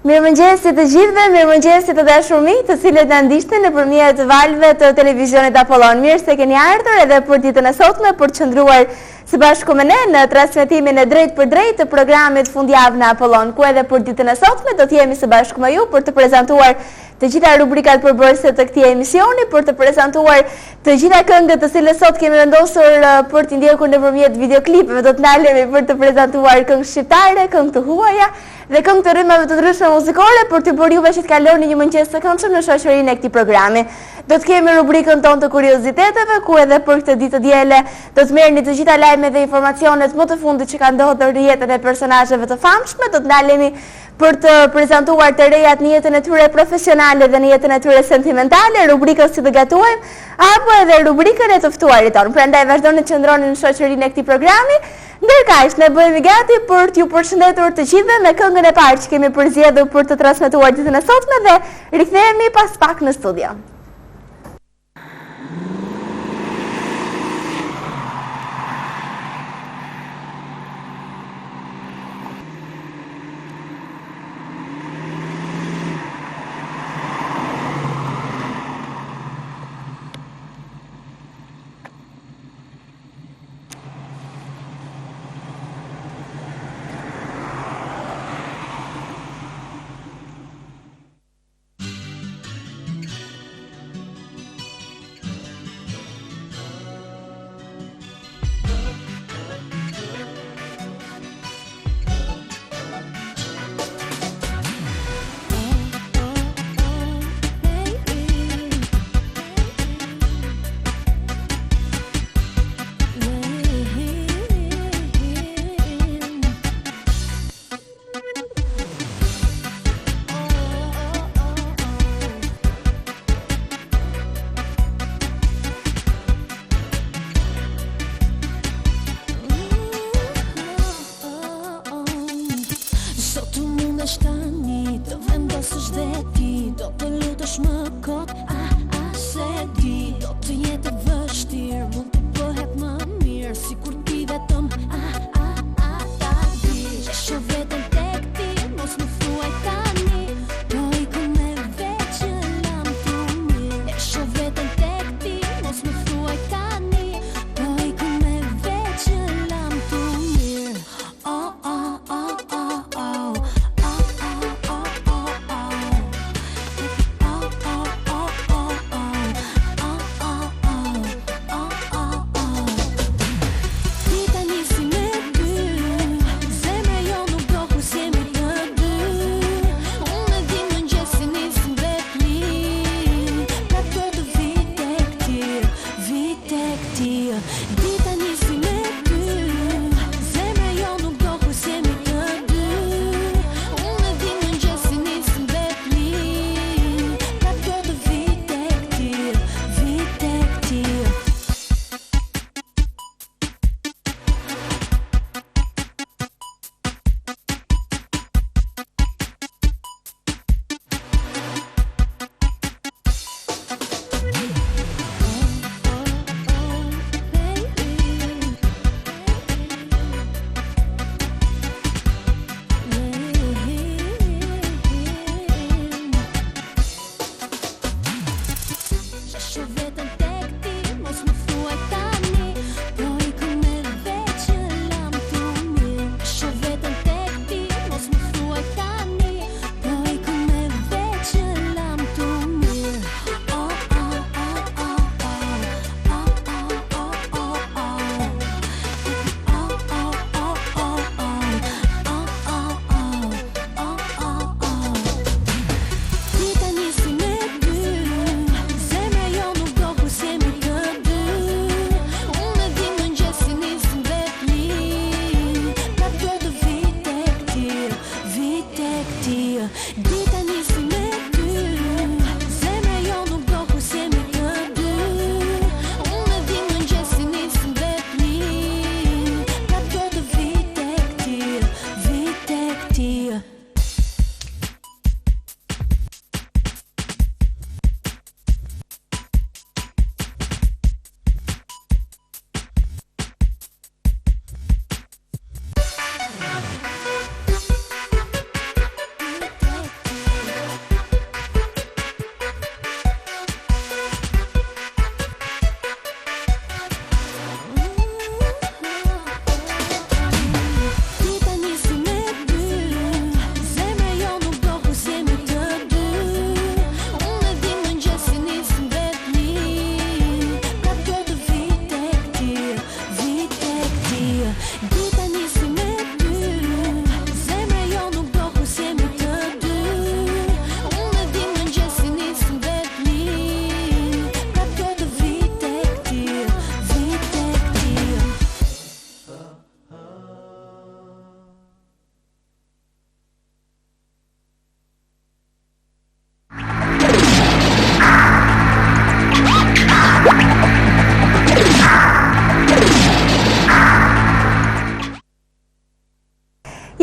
Mirëmëngjesit të gjithëve, mirëmëngjesit të dashur miq, të cilët na ndiqni nëpërmjet valve të televizionit Apollon. Mirë se keni ardhur edhe për ditën e sotme për të qëndruar së bashku me ne në transmetimin e drejt për drejt të programit Fundjavë në Apollon, ku edhe për ditën e sotme do të jemi së bashku me ju për të prezantuar të gjitha rubrikat përbërëse të këtij emisioni, për të prezantuar të gjitha këngët të cilët sot kemi vendosur për t'i ndjekur nëpërmjet videoklipeve. Do të ndalemi për të prezantuar këngë shqiptare, këngë të huaja dhe këngë të ritmave të ndryshme muzikore për të bërë juve që të kaloni një mëngjes të këndshëm në shoqërinë e këtij programi. Do të kemi rubrikën tonë të kurioziteteve, ku edhe për këtë ditë të diele do të merrni të gjitha lajmet dhe informacionet më të fundit që kanë ndodhur në jetën e personazheve të famshme. Do të ndalemi për të prezantuar të rejat në jetën e tyre profesionale dhe në jetën e tyre sentimentale, rubrikën si të gatuajmë, apo edhe rubrikën e të ftuarit tonë. Prandaj vazhdoni të qëndroni në shoqërinë e këtij programi. Ndërkaq ne bëhemi gati për t'ju përshëndetur të gjithëve me këngën e parë që kemi përzgjedhur për të transmetuar ditën e sotme dhe rikthehemi pas pak në studio.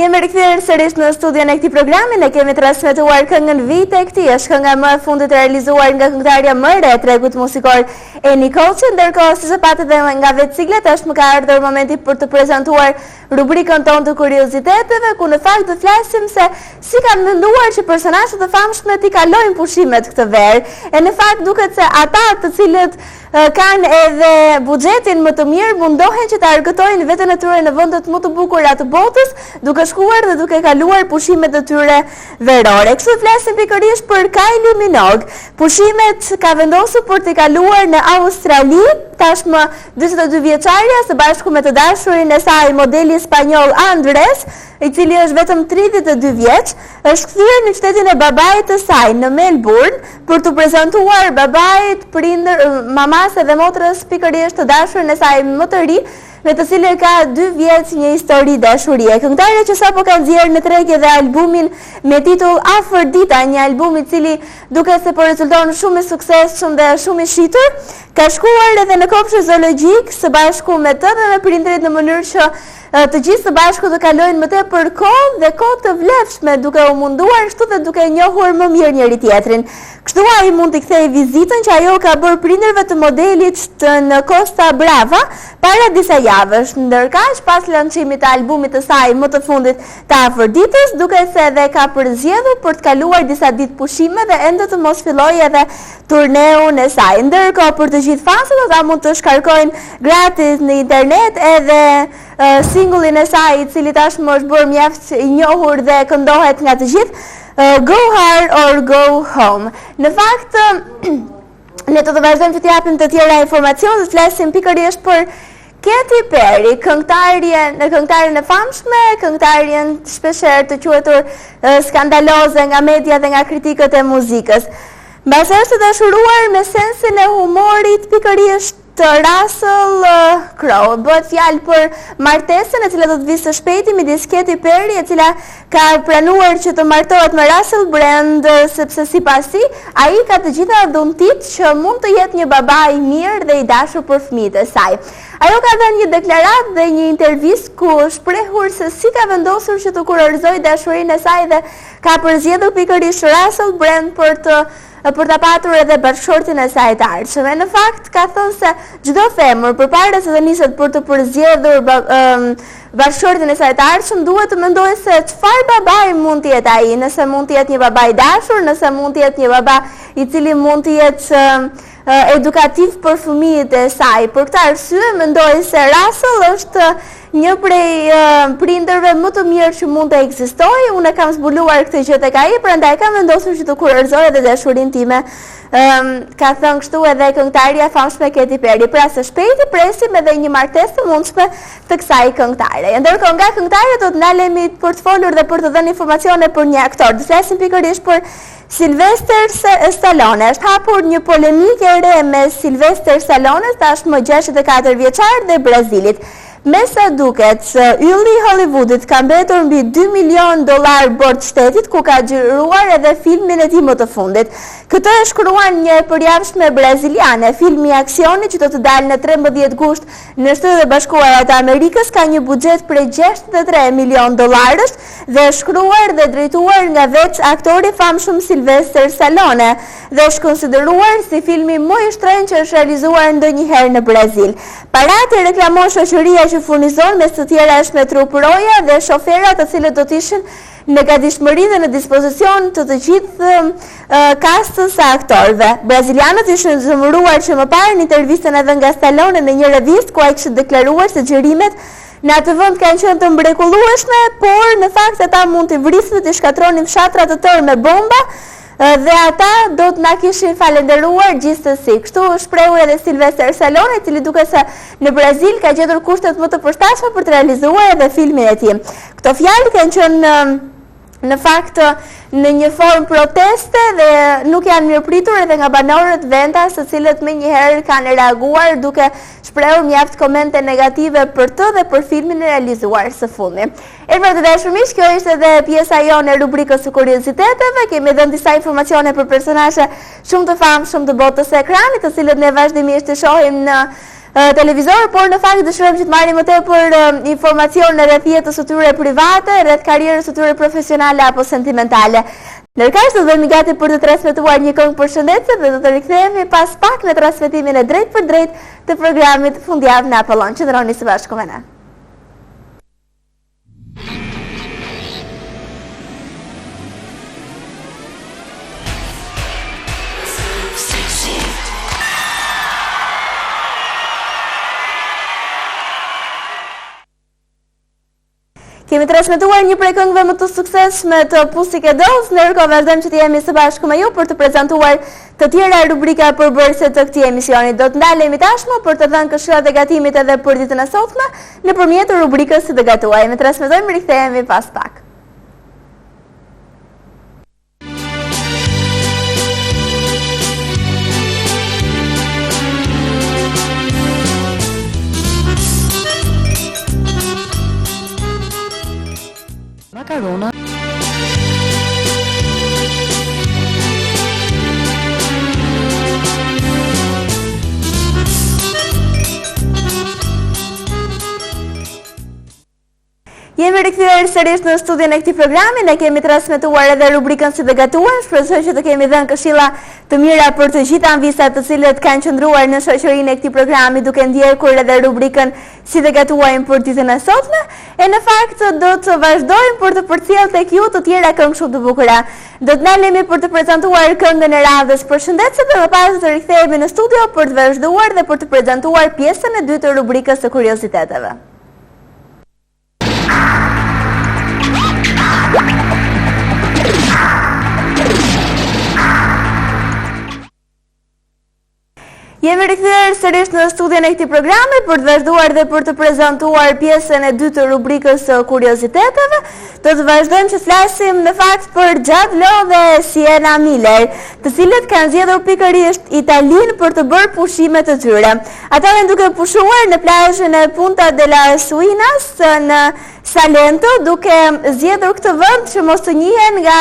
Jemi rikthyer sërish në studion e këtij programi, ne kemi transmetuar këngën Vite e këtij, është kënga më e fundit e realizuar nga këngëtarja më e re e tregut muzikor Eni Koçi, ndërkohë si patet dhe nga vetë siglet është më ka ardhur momenti për të prezantuar rubrikën tonë të kurioziteteve, ku në fakt do flasim se si kanë menduar që personazhet e famshëm t'i kalojnë pushimet këtë verë. E në fakt duket se ata të cilët kanë edhe buxhetin më të mirë mundohen që të argëtojnë veten e tyre në vendet më të bukura të botës, duke shkuar dhe duke kaluar pushimet e tyre verore. Kështu flasim pikërisht për Kylie Minogue. Pushimet ka vendosur për të kaluar në Australi, tashmë 42 vjeçaria së bashku me të dashurin e saj modeli spanjoll Andres, i cili është vetëm 32 vjeç, është kthyer në qytetin e babait të saj në Melbourne për të prezantuar babait, prindër, mamas dhe motrës pikërisht të dashurin e saj më të ri, me të cilën ka 2 vjet një histori dashurie. Këngëtarja që sapo ka nxjerrë në tregje dhe albumin me titull Afrodita, një album i cili duket se po rezulton shumë i suksesshëm dhe shumë i shitur, ka shkuar edhe në kopshtin zoologjik së bashku me të dhe me prindërit në mënyrë që të gjithë së bashku të kalojnë më tepër kohë dhe kohë të vlefshme, duke u munduar kështu dhe duke njohur më mirë njëri tjetrin. Kështu ai mund t'i kthejë vizitën që ajo ka bërë prindërve të modelit në Costa Brava para disa javësh. Ndërkaq, pas lancimit të albumit të saj më të fundit të Afroditës, duket se edhe ka përzgjedhur për të kaluar disa ditë pushime dhe ende të mos fillojë edhe turneun e saj. Ndërkohë, për të gjithë fanët, ata mund të shkarkojnë gratis në internet edhe singullin e saj, i cili tashmë është bërë mjaft i njohur dhe këndohet nga të gjithë, Go Hard or Go Home. Në fakt, ne të vazhdojmë që t'japim të tjera informacion, të flasim pikërisht për Katy Perry, këngëtarjen e famshme, këngëtarjen shpeshherë të quajtur skandaloze nga media dhe nga kritikët e muzikës. Mbas është të dashuruar me sensin e humorit pikërisht të Russell Crowe. Bëhet fjalë për martesën e cila do të vijë së shpejti midis Katy Perry, e cila ka pranuar që të martohet me Russell Brand, sepse sipas tij ai ka të gjitha dhuntit që mund të jetë një baba i mirë dhe i dashur për fëmijët e saj. Ajo ka dhënë një deklaratë dhe një intervistë ku shprehur se si ka vendosur që të kurorëzojë dashurinë e saj dhe ka përzgjedhur pikërisht Russell Brand për ta patur edhe bashkëshortin e saj të ardhshëm. Në fakt ka thënë se çdo femër përpara se të niset për të përzgjedhur bashkëshortin e saj të ardhshëm duhet të mendojë se çfarë babai mund të jetë ai, nëse mund të jetë një baba i dashur, nëse mund të jetë një baba i cili mund të jetë edukativ për fëmijët e saj. Për këtë arsye mendoj se Russell është një prej prindërve më të mirë që mund të ekzistojë. Unë kam zbuluar këtë gjë tek ai, prandaj kam vendosur që të kurorëzoj edhe dashurinë time. Ka thënë kështu edhe këngëtarja e famshme Katy Perry. Pra së shpejti presim edhe një martesë të mundshme të kësaj këngëtare. Ndërkohë nga këngëtarja do të ndalemi për të folur dhe për të dhënë informacione për një aktor. Do të flasim pikërisht për Sylvester Stallone. Është hapur një polemikë e re me Sylvester Stallone, tashmë 64 vjeçar dhe Brazilit. Me sa duket, ylli i Hollywoodit ka mbetur mbi $2 milion borxh shtetit, ku ka xhiruar edhe filmin e tij më të fundit. Këtë e shkruan një përjavshme braziliane. Filmi i aksionit që do të dalë në 13 gusht në Shtetet e Bashkuara të Amerikës ka një buxhet prej $63 milion dhe shkruar dhe drejtuar nga vetë aktori famshëm Sylvester Stallone dhe është konsideruar si filmi më i shtrenjtë që është realizuar ndonjëherë në Brazil. Paratë i reklamon shoqëria që furnizon, mes të tjera është me truproja dhe shoferat të cilët do të ishin në gatishmëri dhe në dispozicion të gjithë kastës së aktorëve. Brazilianët ishin zemëruar që më parë në intervistën edhe nga Stallone në një revistë ku ai kishte deklaruar se xhirimet në atë vend kanë qenë të mrekullueshme, por në fakt ata mund të vrisin dhe të shkatronin fshatra të tërë me bomba, dhe ata do të na kishin falenderuar gjithsesi. Kështu shprehu edhe Sylvester Stallone, i cili duket se në Brazil ka gjetur kushtet më të përshtatshme për të realizuar edhe filmin e tij. Këto fjalë kanë qenë në fakt në një formë proteste dhe nuk janë mirëpritur edhe nga banorët vendas, të cilët menjëherë kanë reaguar duke shprehur mjaft komente negative për të dhe për filmin e realizuar së fundi. Erdhur të dashur miq, kjo ishte edhe pjesa jonë e rubrikës së kurioziteteve. Kemi dhënë disa informacione për personazhe shumë të famshëm të botës së ekranit, të cilët ne vazhdimisht të shohim në televizor, por në fakt dëshirojmë që të marrim më tepër informacion rreth jetës së tyre private, rreth karrierës së tyre profesionale apo sentimentale. Ndërkaq do vëmi gati për të transmetuar një këngë përshëndetje dhe do të rikthehemi pas pak në transmetimin e drejt për drejt të programit Fundjavë në Apollon. Qëndroni së bashku me ne. Kemi transmetuar një prej këngëve më të suksesshme të Pussycat Dolls, ndërkohë vazhdojmë që të jemi së bashku me ju për të prezantuar të tjera rubrika përbërëse të këtij emisioni. Do të ndalemi tashmë për të dhënë këshillat e gatimit edhe për ditën e sotme nëpërmjet rubrikës së dëgatuaj. Ne transmetojmë, rikthehemi pas pak. Macarona. Jemi rikthyer sërish në studion e këtij programi, ne kemi transmetuar edhe rubrikën Si të gatuar, shpresoj që të kemi dhënë këshilla të mira për të gjithë anvisat të cilët kanë qëndruar në shoqërinë e këtij programi duke ndjekur edhe rubrikën Si të gatuajmë për ditën e sotme, e në fakt do të vazhdojmë për të përcjellë tek ju të tjera këngë shumë të bukura. Do të ndalemi për të prezantuar këngën e radhës Përshëndetje dhe më pas të rikthehemi në studio për të vazhduar dhe për të prezantuar pjesën e dytë të rubrikës së kurioziteteve. Jemi rikthyer sërish në studion e këtij programi për të vazhduar dhe për të prezantuar pjesën e dytë të rubrikës së kurioziteteve. Do të vazhdojmë që flasim në fakt për Jude Law dhe Sienna Miller, të cilët kanë zgjedhur pikërisht Italinë për të bërë pushimet e tyre. Ata janë duke pushuar në plazhin e Punta della Suinas në Salento, duke zgjedhur këtë vend që mos të njihen nga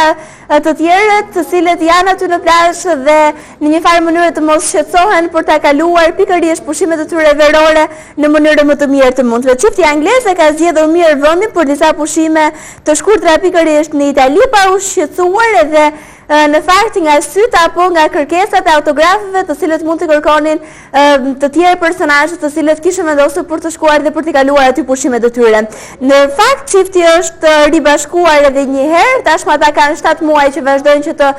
të tjerët të cilët janë aty në plazh dhe në një farë mënyrë të mos shqetësohen për ta kaluar pikërisht pushimet e tyre verore në mënyrë më të mirë të mundshme. Çifti angleze ka zgjedhur mirë vendin për disa pushime të shkurtra pikërisht në Itali pa u shqetësuar edhe në fakt nga syt apo nga kërkesat e autografeve të cilët mund të kërkonin të tjerë personazhe të cilët kishin vendosur për të shkuar dhe për të kaluar aty pushimet e tyre. Në fakt çifti është ribashkuar edhe një herë, tashmë ata kanë 7 muaj që vazhdojnë që të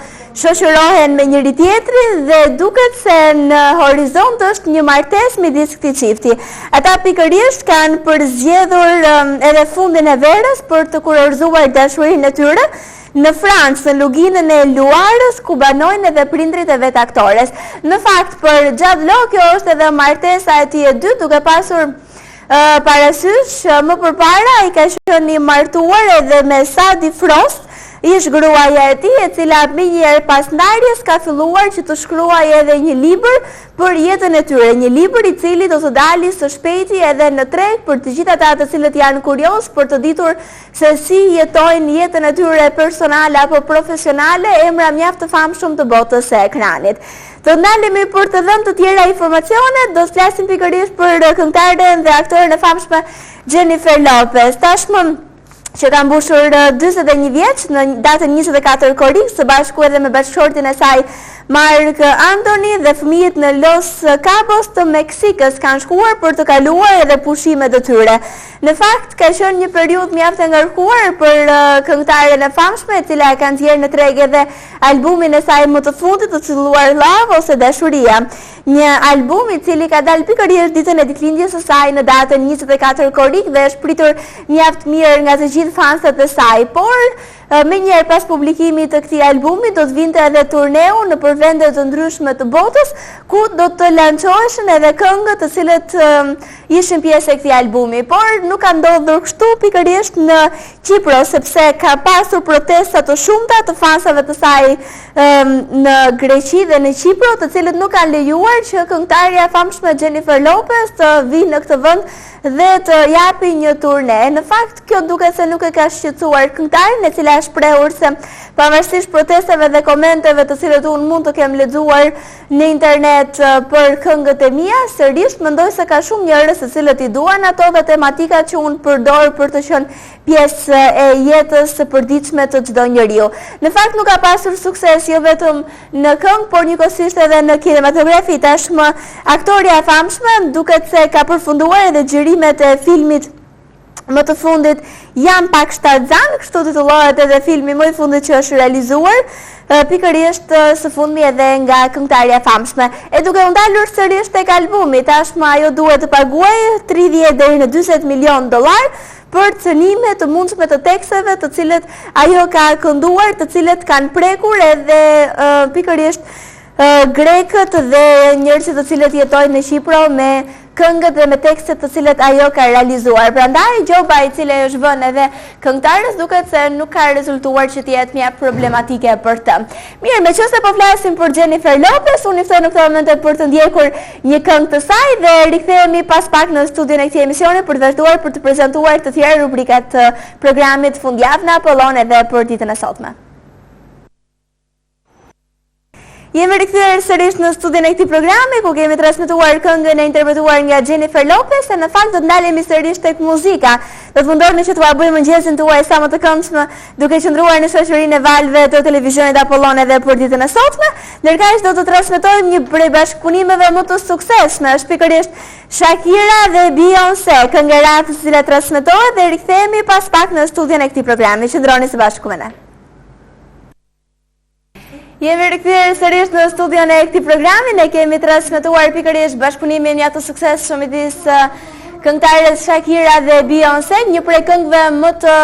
shoqërohen me njëri tjetrin dhe duket se në horizont është një martesë midis këtij çifti. Ata pikërisht kanë përzgjedhur edhe fundin e verës për të kurorzuar dashurinë e tyre në Francë, në luginën e Luarës, ku banojnë edhe prindrit e vet aktores. Në fakt, për Jude Law, kjo është edhe martesa e tij e dytë, duke pasur parasysh më përpara ai ka qenë i martuar edhe me Sadie Frost, ish gruaja e tij, e cila më një herë pas ndarjes ka filluar që të shkruajë edhe një libër për jetën e tyre, një libër i cili do të dalë së shpejti edhe në treg për të gjithë ata të cilët janë kurioz për të ditur se si jetojnë jetën e tyre personale apo profesionale emra mjaft të famshëm të botës së ekranit. Do ndalemi për të dhënë të tjera informacione, do të flasim pikërisht për këngëtaren dhe aktoren e famshme Jennifer Lopez. Tashmë që ka mbushur 41 vjeç në datën 24 korrik, së bashku edhe me bashkëshortin e saj Mark Anthony dhe fëmijët në Los Cabos të Meksikës kanë shkuar për të kaluar edhe pushimet e tyre. Në fakt ka qenë një periudhë mjaft e ngarkuar për këngëtaren e famshme, e cila ka nxjerrë në treg edhe albumin e saj më të fundit të titulluar Love ose Dashuria. Një album i cili ka dalë pikërisht ditën e ditëlindjes së saj në datën 24 korrik dhe është pritur mjaft mirë nga të gjithë fansat e saj, por me njëherë pas publikimit të këtij albumi do të vinte edhe turneu në për vende të ndryshme të botës, ku do të lançoheshin edhe këngët të cilët ishin pjesë e këtij albumi, por nuk ka ndodhur kështu pikërisht në Kipro, sepse ka pasur protesta të shumta të fansave të saj në Greqi dhe në Kipro, të cilët nuk kanë lejuar që këngëtarja e famshme Jennifer Lopez të vinë në këtë vend dhe të japi një turne. Në fakt, kjo duket se nuk e ka shqetësuar këngëtarin, e cila shprehur se pavarësisht protesteve dhe komenteve të cilët unë mund të kem lexuar në internet për këngët e mia, sërish mendoj se ka shumë njerëz të cilët i duan ato dhe tematikat që unë përdor për të qenë pjesë e jetës së përditshme të çdo njeriu. Në fakt nuk ka pasur sukses jo vetëm në këngë, por njëkohësisht edhe në kinematografi. Tashmë aktoria e famshme duket se ka përfunduar edhe xhirimet e filmit më të fundit Jam pak shtatzan, kështu titullohet edhe filmi më i fundit që është realizuar, pikërisht së fundmi edhe nga këngëtarja e famshme. E duke u ndalur sërish tek albumi, tashmë ajo duhet të paguajë 30 deri në 40 milion dollar për cënime të mundshme të teksteve të cilët ajo ka kënduar, të cilët kanë prekur edhe pikërisht grekët dhe njerëzit të cilët jetojnë në Shqipëri me këngët dhe me tekstet të cilët ajo ka realizuar. Prandaj gjoba i cili është vënë edhe këngëtarës duket se nuk ka rezultuar që të jetë mjaft problematike për të. Mirë, meqense po flasim për Jennifer Lopez, unë i ftoj në këtë moment për të ndjekur një këngë të saj dhe rikthehemi pas pak në studion e këtij emisioni për të vazhduar për të prezantuar të tjera rubrikat të programit Fundjavë në Apollon edhe për ditën e sotme. Jemi rikthyer sërish në studion e këtij programi ku kemi transmetuar këngën e interpretuar nga Jennifer Lopez e në fakt do të ndalemi sërish tek muzika. Do të mundohemi që t'ua bëjmë mëngjesin tuaj sa më të këndshëm duke qëndruar në shoqërinë e valëve të televizionit Apollon edhe për ditën e sotme. Ndërkaq do të transmetojmë një prej bashkëpunimeve më të suksesshme, është pikërisht Shakira dhe Beyoncé, këngë e radhës e cila transmetohet dhe rikthehemi pas pak në studion e këtij programi. Qëndroni së bashku me ne. Jemi rikthyer sërish në studion e këtij programi, ne kemi transmetuar pikërisht bashkëpunimin ja të suksesshëm midis këngëtarës Shakira dhe Beyoncé, një prej këngëve më të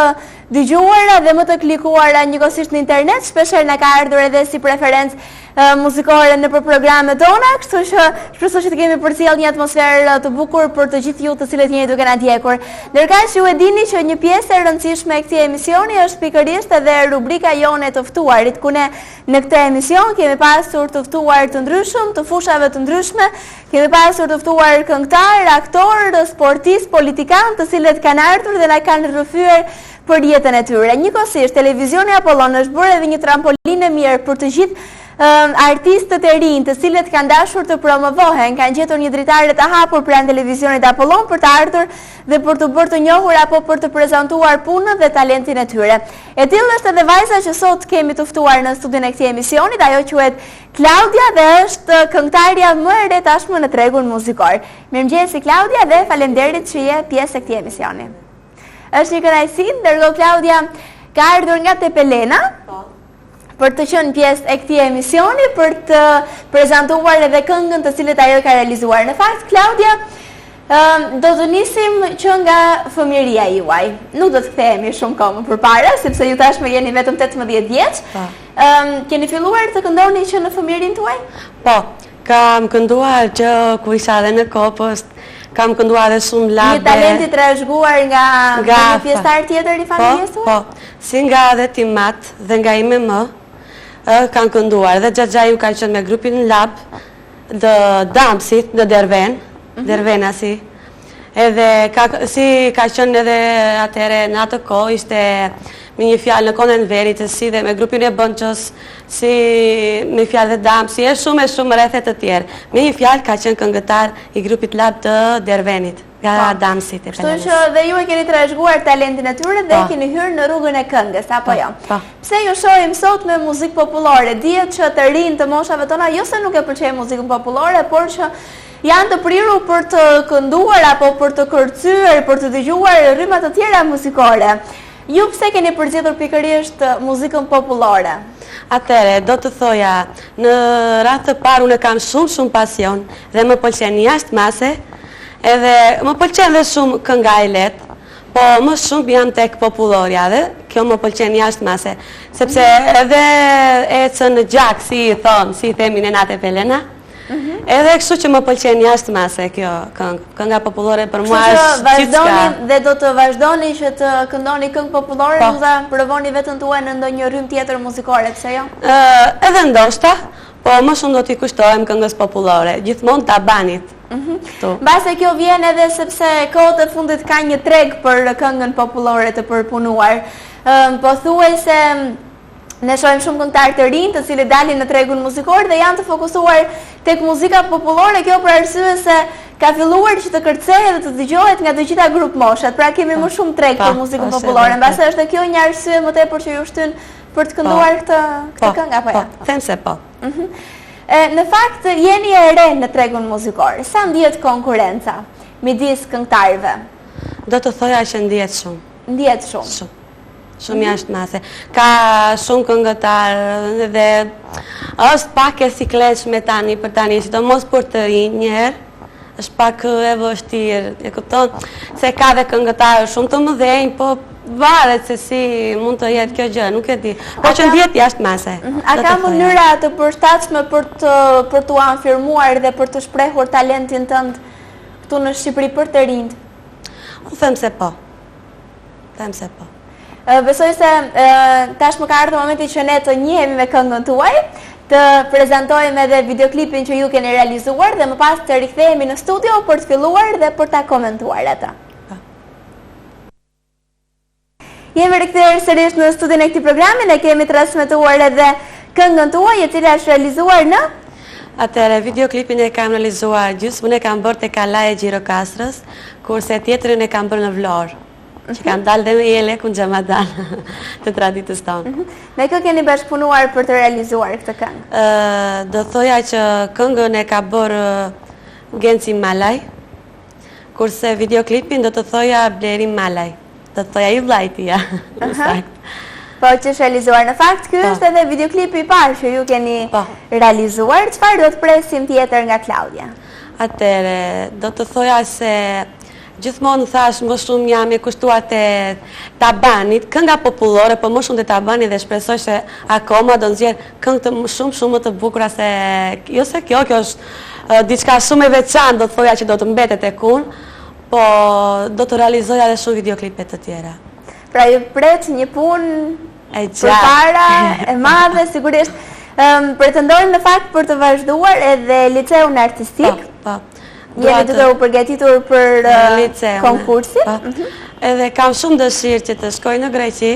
dëgjuara dhe më të klikuara njëkohësisht në internet, shpeshherë na ka ardhur edhe si preferencë muzikore në programet tona, kështu që shpresoj që të kemi përcjell një atmosferë të bukur për të gjithë ju të cilët jeni duke na ndjekur. Ndërkaq ju e dini që një pjesë e rëndësishme e këtij emisioni është pikërisht edhe rubrika jone të ftuarit, ku ne në këtë emision kemi pasur të ftuar të ndryshëm, të fushave të ndryshme, kemi pasur të ftuar këngëtar, aktor, sportistë, politikanë, të cilët kanë ardhur dhe na kanë rrëfyer për jetën e tyre. Njëkohësisht televizioni Apollon është bërë edhe një trampolinë e mirë për të gjithë artistët e rinj të cilët kanë dashur të promovohen, kanë gjetur një dritare të hapur pranë televizionit Apollon për të ardhur dhe për të bërë të njohur apo për të prezantuar punën dhe talentin e tyre. E tillë është edhe vajza që sot kemi të ftuar në studion e këtij emisioni, ajo quhet Claudia dhe është këngëtarja më e re tashmë në tregun muzikor. Mirëmëngjes Claudia dhe faleminderit që je pjesë e këtij emisioni. Është një kënaqësi, ndërkohë Claudia ka ardhur nga Tepelena për të qenë pjesë e këtij emisioni, për të prezantuar edhe këngën të cilën ajo ka realizuar. Në fakt, Claudia, do të nisim që nga fëmijëria juaj. Nuk do të kthehemi shumë kohë më përpara, sepse ju tashmë jeni vetëm 18 vjeç. Keni filluar të këndoni që në fëmijërinë tuaj? Po, kam kënduar që kur isha edhe në Kopës, kam kënduar edhe shumë labe. Një talent i trashëguar nga një pjesëtar tjetër i familjes tuaj? Po, si nga edhe Timat dhe nga IMM, kanë kënduar. Dhe Xhaxha ju ka qenë me grupin Lab dhe Damsit në Dervena si. Edhe si ka qenë edhe atëre në atë kohë, ishte me një fjalë në Konën e Verit, si dhe me grupin e Bënçës, si me fjalë dhe Damsi, e shumë rrethet të tjerë. Me një fjalë ka qenë këngëtar i grupit Lab të Dervenit, nga Damsit e Pelenës. Kështu që dhe ju e keni trashëguar talentin e tyre dhe keni hyrë në rrugën e këngës, apo jo? Pse ju shohim sot me muzikë popullore? Dihet që të rinë të moshave tona jo se nuk e pëlqejnë muzikën popullore, por që janë të prirur për të kënduar apo për të kërcyer, për të dëgjuar rryma të tjera muzikore. Ju pse keni përzgjedhur pikërisht muzikën popullore? Atëre, do të thoja, në radhë të parë unë kam shumë pasion dhe më pëlqen jashtë mase, edhe më pëlqen dhe shumë kënga e lehtë, po më shumë jam tek popullorja dhe kjo më pëlqen jashtë mase, sepse edhe ecën në gjak, si i thonë, si i themi në natë e Pelena. Edhe kështu që më pëlqen jashtë mase kjo kënga popullore për mua është gjithçka. Dhe do të vazhdoni që të këndoni këngë popullore, do ta provoni veten tuaj në ndonjë rrymë tjetër muzikore, pse jo? Edhe ndoshta, po më shumë do t'i kushtohem këngës popullore, gjithmonë tabanit. Mbase kjo vjen edhe sepse kohët e fundit ka një treg për këngën popullore të përpunuar. Po thuaj se ne shohim shumë këngëtarë të rinj të cilët dalin në tregun muzikor dhe janë të fokusuar tek muzika popullore, kjo për arsye se ka filluar që të kërcehet dhe të dëgjohet nga të gjitha grup moshat. Pra kemi më shumë treg për muzikën popullore. Mbase është kjo një arsye më tepër që ju shtyn për të kënduar këtë këngë apo jo? Them se po. Në fakt jeni e re në tregun muzikor. Sa ndihet konkurenca midis këngëtarëve? Do të thoja që ndihet shumë. Ndihet shumë. Shumë jashtë mase. Ka shumë këngëtarë dhe është pak e sikletshme tani për tani, sidomos për të rinj njëherë, është pak e vështirë, e kupton? Se ka dhe këngëtarë shumë të mëdhenj, po varet se si mund të jetë kjo gjë, nuk e di. Po që ndihet jashtë mase. A ka mënyra të përshtatshme për t'u afirmuar dhe për të shprehur talentin tënd këtu në Shqipëri për të rinjt? Unë them se po. Them se po. Besoj se tashmë ka ardhur momenti që ne të njihemi me këngën tuaj, të prezantojmë edhe videoklipin që ju keni realizuar dhe më pas të rikthehemi në studio për të filluar dhe për ta komentuar atë. Jemi rikthyer sërish në studion e këtij programi, ne kemi transmetuar edhe këngën tuaj e cila është realizuar në Atëre, videoklipin e kam realizuar gjysmën e kam bërë te Kalaja e Gjirokastrës, kurse tjetrin e kam bërë në Vlorë. Që kanë dalë dhe me jele ku në Gjamadan të traditës tonë. Me kë keni bashkëpunuar për të realizuar këtë këngë? Do thoja që këngën e ka bërë Genci Malaj, kurse videoklipin do të thoja Bleri Malaj, do të thoja i vlajtia. Po që është realizuar. Në fakt, ky është edhe videoklipi i parë që ju keni realizuar. Çfarë do të presim tjetër nga Klaudia? Atëre, do të thoja se gjithmonë thash më shumë jam e kushtuar te Tabanit, kënga popullore, po më shumë te Tabanit dhe shpresoj se akoma do nxjerr këngë të shumë më të bukura se jo se kjo është diçka shumë e veçantë, do të thoja që do të mbetet tek unë, po do të realizoj edhe shumë videoklipe të tjera. Pra ju pret një punë e përpara, e madhe, sigurisht. Pretendojmë në fakt për të vazhduar edhe liceun artistik. Po. Jeni duke u përgatitur për konkursin. Edhe kam shumë dëshirë që të shkoj në Greqi,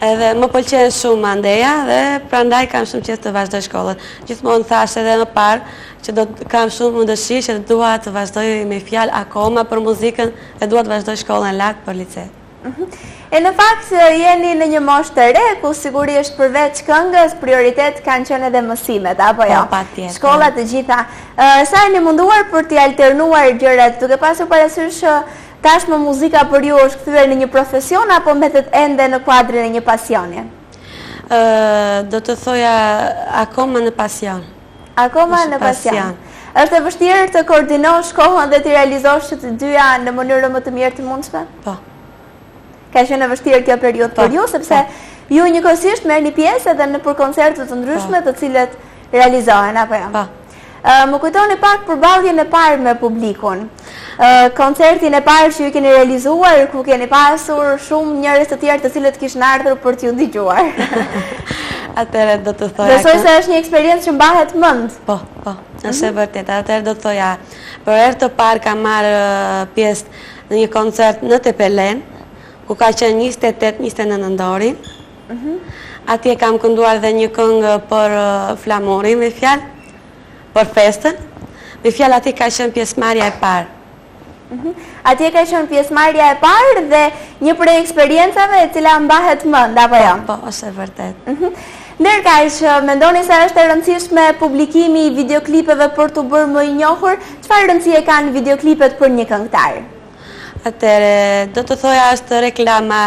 edhe më pëlqen shumë andeja dhe prandaj kam shumë qejf të vazhdoj shkollën. Gjithmonë thash edhe më parë që kam shumë dëshirë që dua të vazhdoj me fjalë akoma për muzikën dhe dua të vazhdoj shkollën lart për lice. E në fakt jeni në një moshë të re, ku sigurisht përveç këngës, prioritet kanë qenë edhe mësimet, apo jo? Shkollat të gjitha. Sa jeni munduar për t'i alternuar gjërat, duke pasur parasysh tashmë muzika për ju është kthyer në një profesion apo mbetet ende në kuadrin e një pasioni? Do të thoja akoma në pasion. Akoma në pasion. Është e vështirë të koordinosh kohën dhe t'i realizosh që të dyja në mënyrë më të mirë të mundshme? Po. Ka qenë e vështirë kjo periudhë për ju, sepse ju njëkohësisht merrni pjesë edhe në për koncerte të ndryshme të cilët realizohen, apo jo? Më kujtoni pak përballjen e parë me publikun. Koncertin e parë që ju keni realizuar, ku keni pasur shumë njerëz të tjerë të cilët kishin ardhur për t'ju dëgjuar. Atëherë do të thoja. Besoj se është një eksperiencë që mbahet mend. Po, është e vërtetë. Atëherë do të thoja, për herë të parë kam marrë pjesë në një koncert në Tepelen, ku ka qenë 28-29 nëndorin. Atje kam kënduar dhe një këngë për flamurin me fjalë, për festën. Me fjalë atje ka qenë pjesëmarrja e parë. Atje ka qenë pjesëmarrja e parë dhe një prej eksperiencave e cila mbahet mend, apo jo? Po, është e vërtetë. Ndërkaq, mendoni se është e rëndësishme publikimi i videoklipeve për t'u bërë më i njohur? Çfarë rëndësie kanë videoklipet për një këngëtar? Atëre, do të thoja është reklama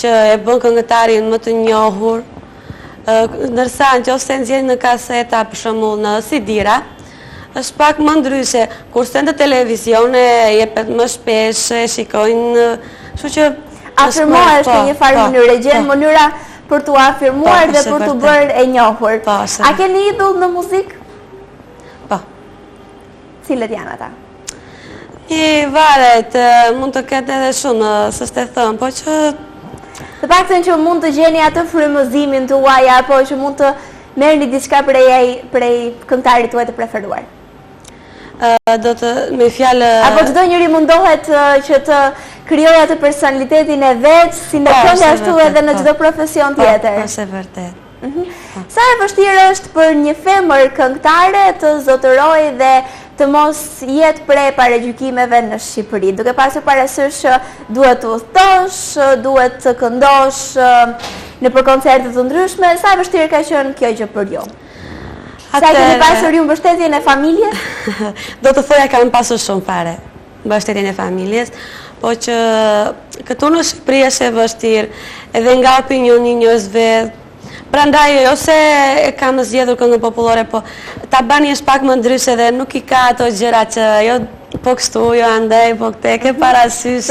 që e bën këngëtarin më të njohur, ndërsa nëse nxjerr në kaseta, për shembull në CD-ra, është pak më ndryshe, kurse në televizion jepet më shpesh, e shikojnë, kështu që afirmohesh në një farë mënyrë, gjen mënyra për t'u afirmuar dhe për t'u bërë e njohur. A keni idhull në muzikë? Po. Cilët janë ata? I varet, mund të ketë edhe shumë, s'është e thënë, po që... Të paktën që mund të gjeni atë frymëzimin tuaj, apo që mund të merrni diçka prej këngëtarit tuaj të preferuar? Do të me fjalë... Apo çdo njëri mundohet që të krijojë atë personalitetin e vet, si në këngë ashtu edhe në çdo profesion tjetër. Po, është vërtet. Sa e vështirë është për një femër këngëtare të zotërojë dhe të mos jetë prej paragjykimeve në Shqipëri, duke pasur parasysh duhet të udhëtosh, duhet të këndosh në për koncerte të ndryshme, sa e vështirë ka qenë kjo gjë për ju? Sa keni pasur ju mbështetjen e familjes? Do të thoja kam pasur shumë fare mbështetjen e familjes, po që këtu në Shqipëri është e vështirë, edhe nga opinioni njerëzve. Prandaj, ose kam zgjedhur këngën popullore, po ta bani është pak më ndryshe dhe nuk I ka ato gjëra që jo po kështu, jo andaj, po këte ke parasysh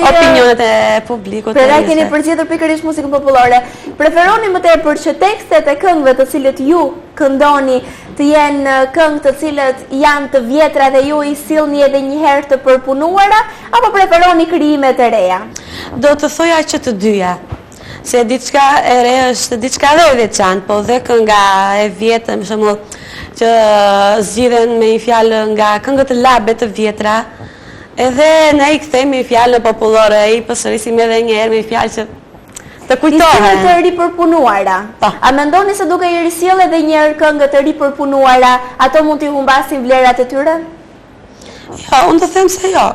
opinionet e publikut. Prandaj keni përgjithur pikërisht muzikën popullore. Preferoni më tepër që tekstet e këngëve të cilët ju këndoni të jenë këngë të cilët janë të vjetra dhe ju I sillni edhe një herë të përpunuara, apo preferoni krijimet e reja? Do të thoja që të dyja. Se diçka e re është diçka dhe e veçantë, po dhe kënga e vjetër, më shembull, që zgjidhen me një fjalë nga këngët e labe të vjetra, edhe ne I kthejmë një fjalë popullore, I përsërisim edhe një herë me një fjalë që të kujtohen. Disë të ripërpunuara. A mendoni se duke I risjell edhe një herë këngë të ripërpunuara, ato mund t'i humbasin vlerat e tyre? Jo, unë të them se jo.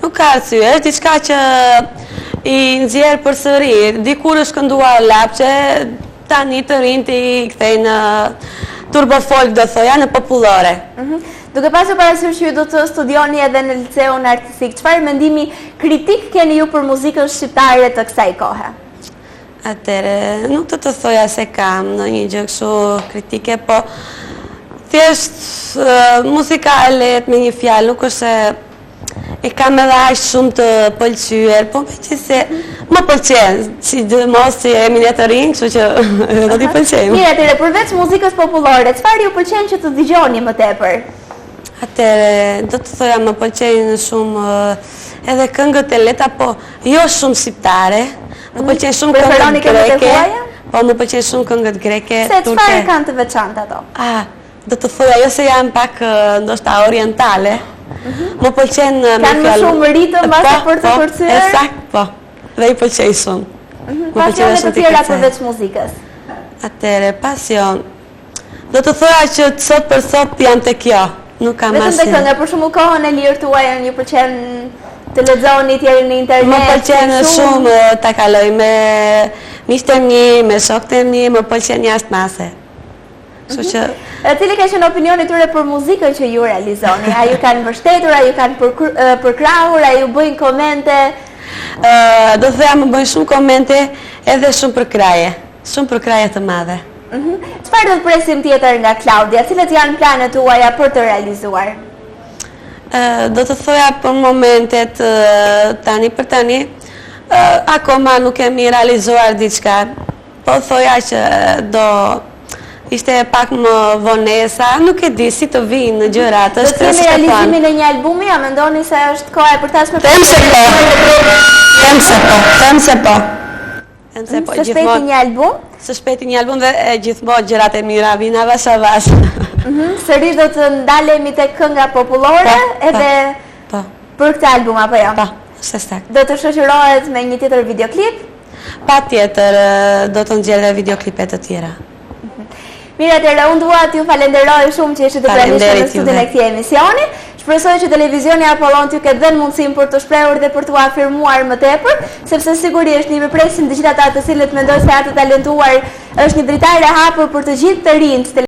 Nuk ka arsye, është diçka që I nxjerr përsëri. Dikur është kënduar lapçe, tani të rinjt I kthejnë turbo folk, do thoja, në popullore. Duke pasur parasysh që ju do të studioni edhe në liceun artistik, çfarë mendimi kritik keni ju për muzikën shqiptare të kësaj kohe? Atëre, nuk të thoja se kam në një gjë kështu kritike, po thjesht muzika e lehtë me një fjalë, nuk është e kam edhe aq shumë të pëlqyer, po megjithëse më pëlqen, sidomos si jemi ne të rinj, kështu që do t'i pëlqejmë. Mirë, atëre, përveç muzikës popullore, çfarë ju pëlqen që të dëgjoni më tepër? Atëre, do të thoja më pëlqejnë shumë edhe këngët e lehta, po jo shumë shqiptare. Më pëlqejnë shumë këngët greke. Po më pëlqejnë shumë këngët greke, turke. Se çfarë kanë të veçantë ato? Do të thoja jo se janë pak ndoshta orientale. Më pëlqen kanë më shumë ritëm bashkë për të përcyer. Ësakt, po. Dhe I pëlqej shumë. Pasione të tjera përveç muzikës. Atëre, pasion. Do të thoja që sot për sot jam te kjo. Nuk kam asnjë. Vetëm te kënga, për shembull kohën e lirë tuaj ju pëlqen të lexoni tjerë në internet. Më pëlqen shumë ta kaloj me miqtë e mi, me shokët e mi, më pëlqen jashtë mase. Kështu që cili ka qenë opinioni tyre për muzikën që ju realizoni? A ju kanë mbështetur, a ju kanë përkrahur, a ju bëjnë komente? Do të thoya më bëjnë shumë komente edhe shumë përkraje të madhe. Çfarë do të presim tjetër nga Klaudia? Cilat janë planet tuaja për të realizuar? Do të thoya për momentet tani për tani, akoma nuk kemi realizuar diçka. Po thoya që ishte pak më vonesa, nuk e di si të vinë në gjërat. Do të kemi realizimin e një albumi, a mendoni se është koha e përtashme? Them se po. Së shpejti një album? Së shpejti një album dhe gjithmonë gjërat e mira vina avash avash. Sërish do të ndalemi tek kënga popullore edhe për këtë album apo jo? Po, është saktë. Do të shoqërohet me një tjetër videoklip? Patjetër, do të nxjerrë dhe videoklipe të tjera. Mirë, atëherë unë dua t'ju falenderoj shumë që ishit të pranishme në studion e këtij emisioni. Shpresoj që televizioni Apollon t'ju ketë dhënë mundësinë për të shprehur dhe për t'u afirmuar më tepër, sepse sigurisht ne presim të gjithë ata të cilët mendojnë se ata talentuar është një dritare e hapur për të gjithë të rinjt.